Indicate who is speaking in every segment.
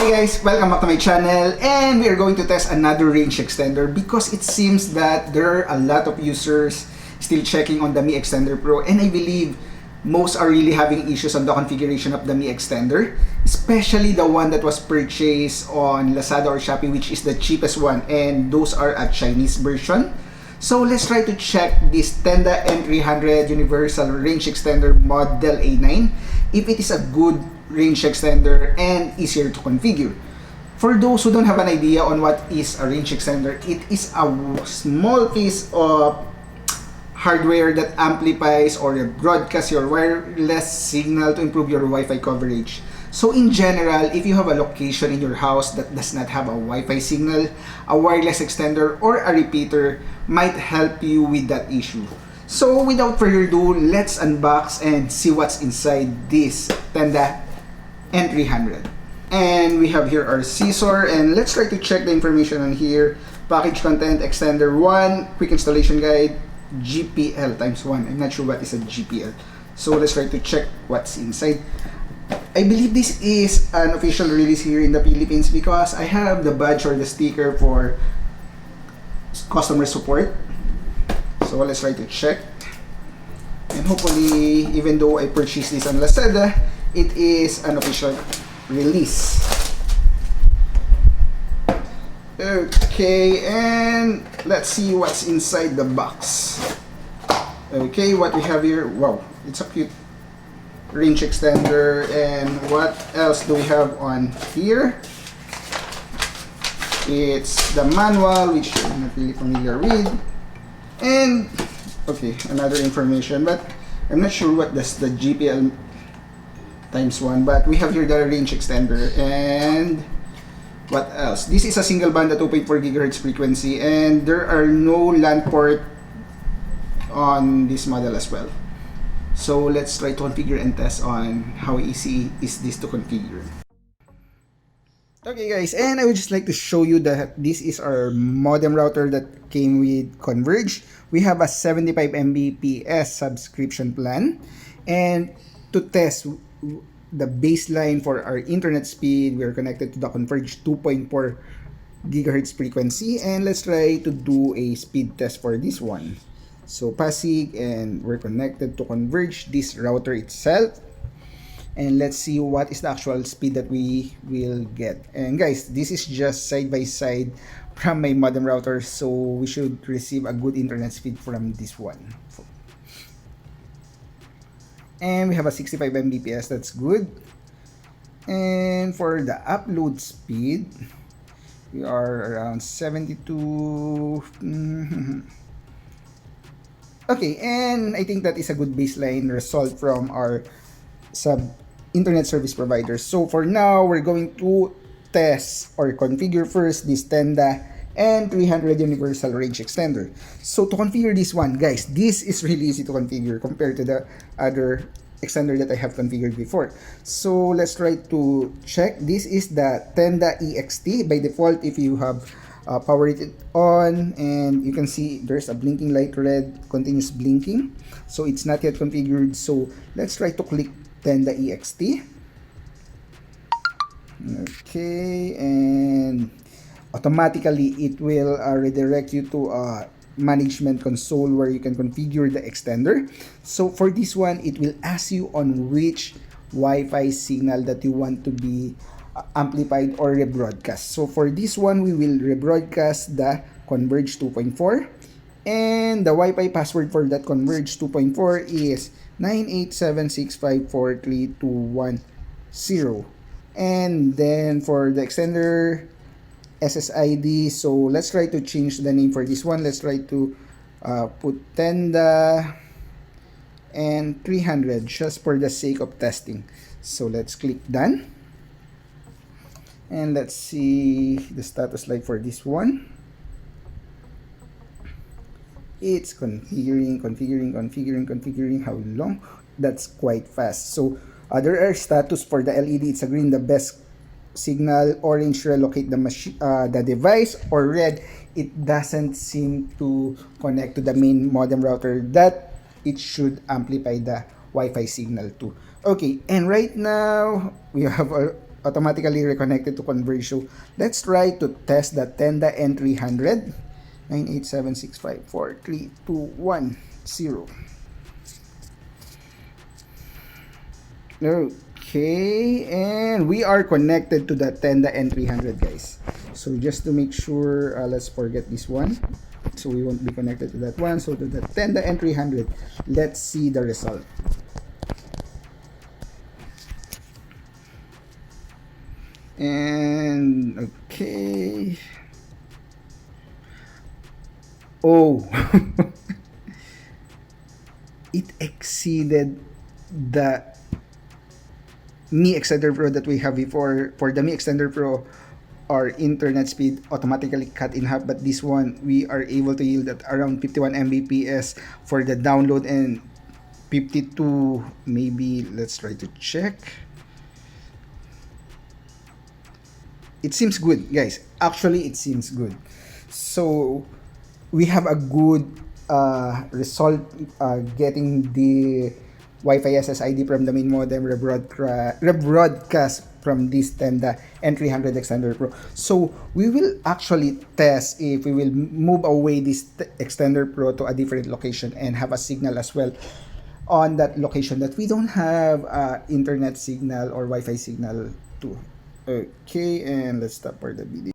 Speaker 1: Hey guys, welcome back to my channel, and we are going to test another range extender because it seems that there are a lot of users still checking on the Mi Extender Pro, and I believe most are really having issues on the configuration of the Mi Extender, especially the one that was purchased on Lazada or Shopee, which is the cheapest one, and those are a Chinese version. So let's try to check this Tenda N300 Universal Range Extender Model A9 if it is a good range extender and easier to configure. For those who don't have an idea on what is a range extender, it is a small piece of hardware that amplifies or broadcasts your wireless signal to improve your Wi-Fi coverage. So in general, if you have a location in your house that does not have a Wi-Fi signal, a wireless extender or a repeater might help you with that issue. So without further ado, let's unbox and see what's inside this Tenda N300. And we have here our scissor, and let's try to check the information on here. Package content, extender 1, quick installation guide, GPL times 1. I'm not sure what is a GPL. So let's try to check what's inside. I believe this is an official release here in the Philippines because I have the badge or the sticker for customer support. So let's try to check. And hopefully, even though I purchased this on Lazada, it is an official release. Okay, and let's see what's inside the box. Okay, what we have here, wow, it's a cute range extender. And what else do we have on here? It's the manual, which I'm not really familiar with, and okay, another information, but I'm not sure what does the GPL times 1, but we have here the range extender. And what else? This is a single band at 2.4 GHz frequency, and there are no LAN port on this model as well. So let's try to configure and test on how easy is this to configure. Okay guys, and I would just like to show you that this is our modem router that came with Converge. We have a 75 Mbps subscription plan, and to test the baseline for our internet speed, we are connected to the Converge 2.4 GHz frequency, and let's try to do a speed test for this one. So passig, and we're connected to Converge, this router itself, and let's see what is the actual speed that we will get. And guys, this is just side by side from my modem router, so we should receive a good internet speed from this one. And we have a 65 Mbps, that's good. And for the upload speed, we are around 72. Okay, and I think that is a good baseline result from our internet service providers. So for now, we're going to test or configure first this Tenda N300 Universal Range Extender. So to configure this one, guys, this is really easy to configure compared to the other extender that I have configured before. So let's try to check. This is the Tenda EXT. By default, if you have powered it on, and you can see there's a blinking light, red, continuous blinking. So it's not yet configured. So let's try to click Tenda EXT. Okay, and automatically it will redirect you to a management console where you can configure the extender. So for this one, it will ask you on which Wi-Fi signal that you want to be amplified or rebroadcast. So for this one, we will rebroadcast the Converge 2.4, and the Wi-Fi password for that Converge 2.4 is 98765432210. And then for the extender SSID, so let's try to change the name for this one. Let's try to put Tenda N300 just for the sake of testing. So let's click done, and let's see the status like for this one. It's configuring. How long? That's quite fast. So there are status for the LED. It's a green, the best signal; orange, relocate the machine, the device; or red, it doesn't seem to connect to the main modem router, that it should amplify the Wi-Fi signal too. Okay, and right now we have automatically reconnected to Converge. So let's try to test the Tenda N300. 987654321 Okay, and we are connected to the Tenda N300, guys. So just to make sure, let's forget this one. So we won't be connected to that one. So to the Tenda N300, let's see the result. And okay. Oh, it exceeded the Mi Extender Pro that we have before. For the Mi Extender Pro, our internet speed automatically cut in half, but this one we are able to yield at around 51 Mbps for the download and 52, maybe. Let's try to check. It seems good, guys. Actually, it seems good. So we have a good result getting the Wi-Fi SSID from the main modem, rebroadcast from this Tenda N300 Extender Pro. So we will actually test if we will move away this Extender Pro to a different location and have a signal as well on that location that we don't have internet signal or Wi-Fi signal to. Okay, and let's stop for the video.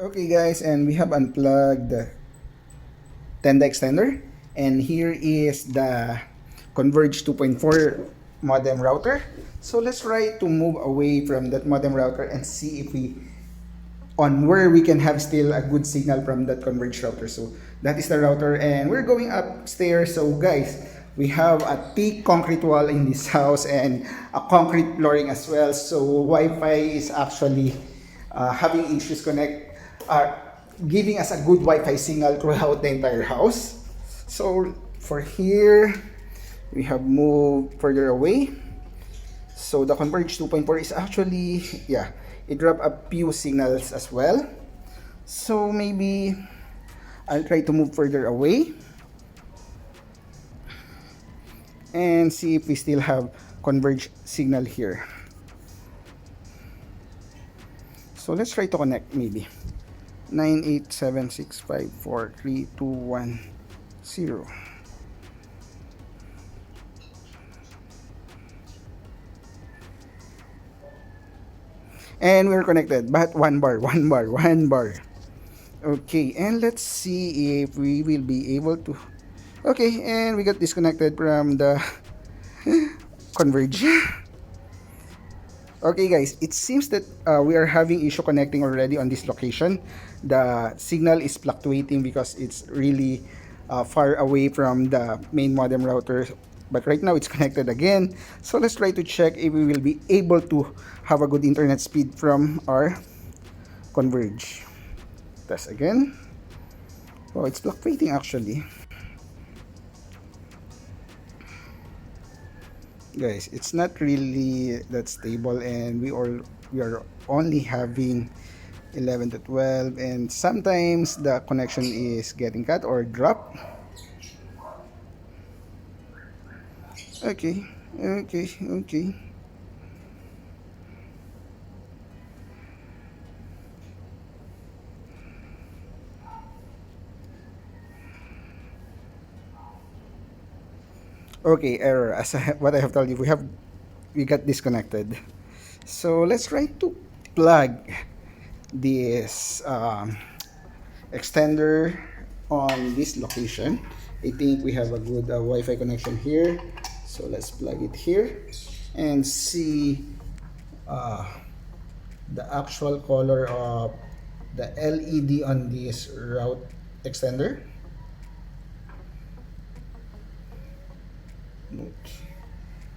Speaker 1: Okay guys, and we have unplugged the Tenda extender, and here is the Converge 2.4 modem router. So let's try to move away from that modem router and see if we on where we can have still a good signal from that Converge router. So that is the router, and we're going upstairs. So guys, we have a thick concrete wall in this house and a concrete flooring as well. So Wi-Fi is actually having issues giving us a good Wi-Fi signal throughout the entire house. So for here, we have moved further away. So the Converge 2.4 is actually, yeah, it dropped a few signals as well. So maybe I'll try to move further away and see if we still have Converge signal here. So let's try to connect maybe. 987654321 and we're connected, but one bar. Okay, and let's see if we will be able to. Okay, and we got disconnected from the Converge. Okay guys, it seems that we are having issue connecting already on this location. The signal is fluctuating because it's really far away from the main modem router, but right now it's connected again. So let's try to check if we will be able to have a good internet speed from our Converge. Test again. Oh, it's fluctuating actually. Guys, it's not really that stable, and we are only having 11 to 12, and sometimes the connection is getting cut or drop. Okay. Okay, error. As what I have told you, we got disconnected. So let's try to plug this extender on this location. I think we have a good Wi-Fi connection here. So let's plug it here and see the actual color of the LED on this route extender.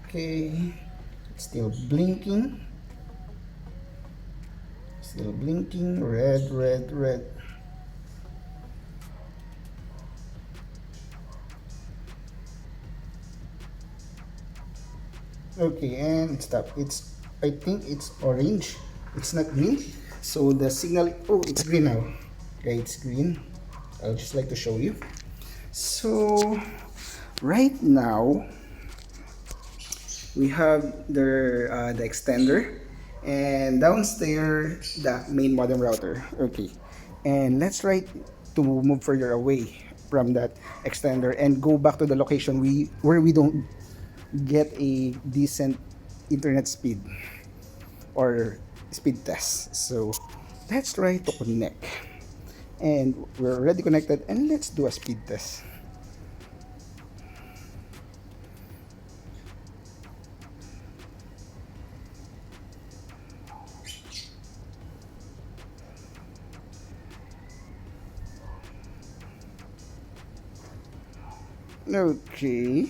Speaker 1: Okay, it's still blinking, red. Okay, and it stopped. I think it's orange, it's not green. So the signal, oh, it's green now. Okay, it's green. I'll just like to show you. So right now we have the extender, and downstairs the main modem router. Okay, and let's try to move further away from that extender and go back to the location where we don't get a decent internet speed or speed test. So let's try to connect, and we're already connected, and let's do a speed test. Okay.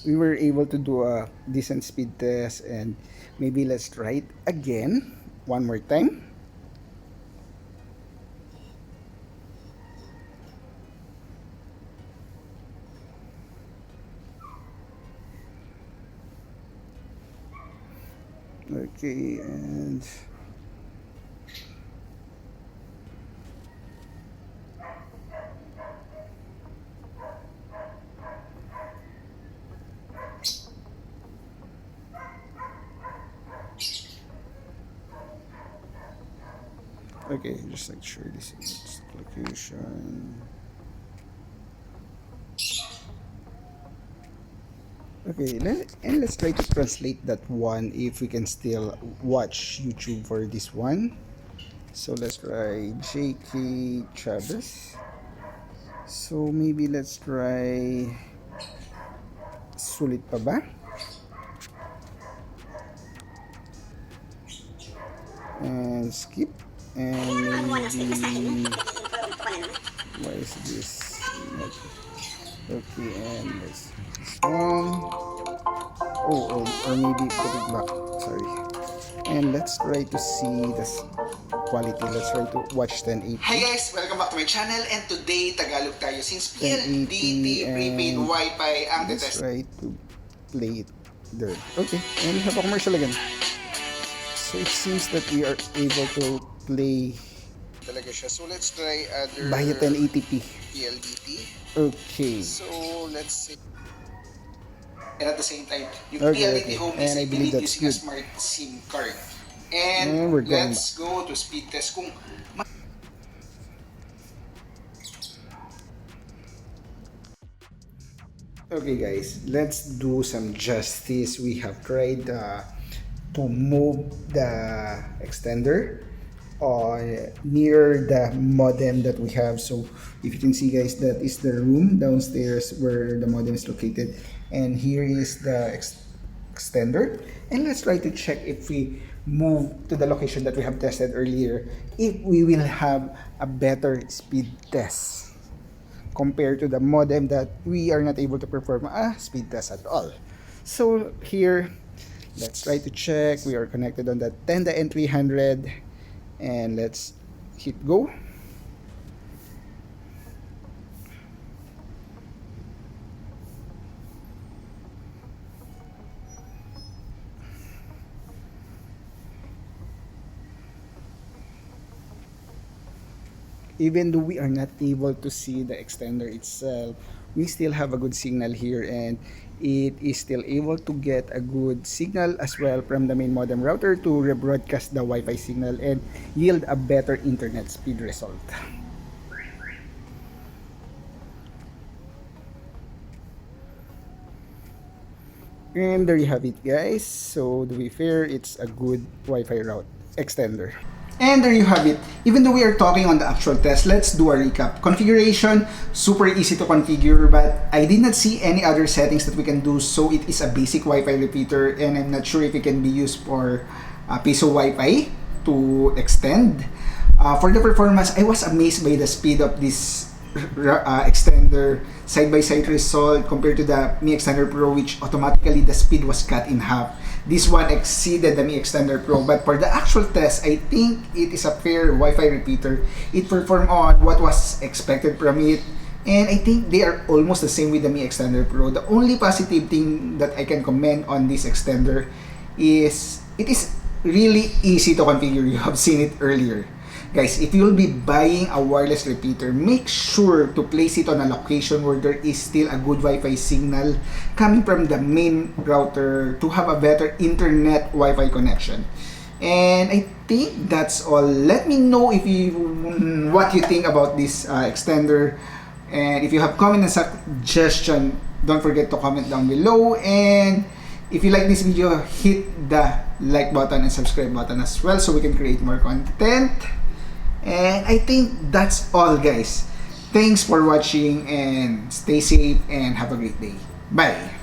Speaker 1: We were able to do a decent speed test, and maybe let's try it again one more time. Okay, and okay, just like sure this is location. Okay, let's try to translate that one if we can still watch YouTube for this one. So let's try JK Chavez. So maybe let's try sulit pa ba? And skip, and maybe why is this not okay, and this one. Oh, or maybe put it back, sorry. And let's try to see this quality. Let's try to watch 1080.
Speaker 2: Hi guys! Welcome back to my channel, and today Tagalog tayo since
Speaker 1: 1080
Speaker 2: PLDT prepaid
Speaker 1: and
Speaker 2: Wi-Fi ang
Speaker 1: let's
Speaker 2: test.
Speaker 1: try to play it there. Okay, and we have a commercial again. So it seems that we are able to play
Speaker 2: Talaga siya. So let's try other
Speaker 1: via 1080p.
Speaker 2: PLDT.
Speaker 1: Okay.
Speaker 2: So let's see. And at the same time, yung
Speaker 1: Okay,
Speaker 2: PLDT
Speaker 1: okay.
Speaker 2: home
Speaker 1: And I
Speaker 2: is
Speaker 1: believe
Speaker 2: unique
Speaker 1: that's
Speaker 2: using a
Speaker 1: good.
Speaker 2: smart SIM card.
Speaker 1: And
Speaker 2: And
Speaker 1: we're going
Speaker 2: let's go to speed test. Kung
Speaker 1: Okay guys, let's do some justice. We have tried to move the extender near the modem that we have. So if you can see guys, that is the room downstairs where the modem is located, and here is the extender. And let's try to check if we move to the location that we have tested earlier, if we will have a better speed test compared to the modem that we are not able to perform a speed test at all. So here, let's try to check. We are connected on the Tenda N300, and let's hit go. Even though we are not able to see the extender itself, we still have a good signal here, and it is still able to get a good signal as well from the main modem router to rebroadcast the Wi-Fi signal and yield a better internet speed result. And there you have it guys. So to be fair, it's a good Wi-Fi route extender. And there you have it. Even though we are talking on the actual test, let's do a recap. Configuration, super easy to configure, but I did not see any other settings that we can do, so it is a basic Wi-Fi repeater, and I'm not sure if it can be used for piso Wi-Fi to extend. For the performance, I was amazed by the speed of this extender. Side-by-side result compared to the Mi Extender Pro, which automatically the speed was cut in half. This one exceeded the Mi Extender Pro, but for the actual test, I think it is a fair Wi-Fi repeater. It performed on what was expected from it, and I think they are almost the same with the Mi Extender Pro. The only positive thing that I can comment on this extender is it is really easy to configure. You have seen it earlier. Guys, if you'll be buying a wireless repeater, make sure to place it on a location where there is still a good Wi-Fi signal coming from the main router to have a better internet Wi-Fi connection. And I think that's all. Let me know if you what you think about this extender, and if you have comment and suggestion, don't forget to comment down below. And if you like this video, hit the like button and subscribe button as well so we can create more content. And I think that's all, guys. Thanks for watching and stay safe and have a great day. Bye.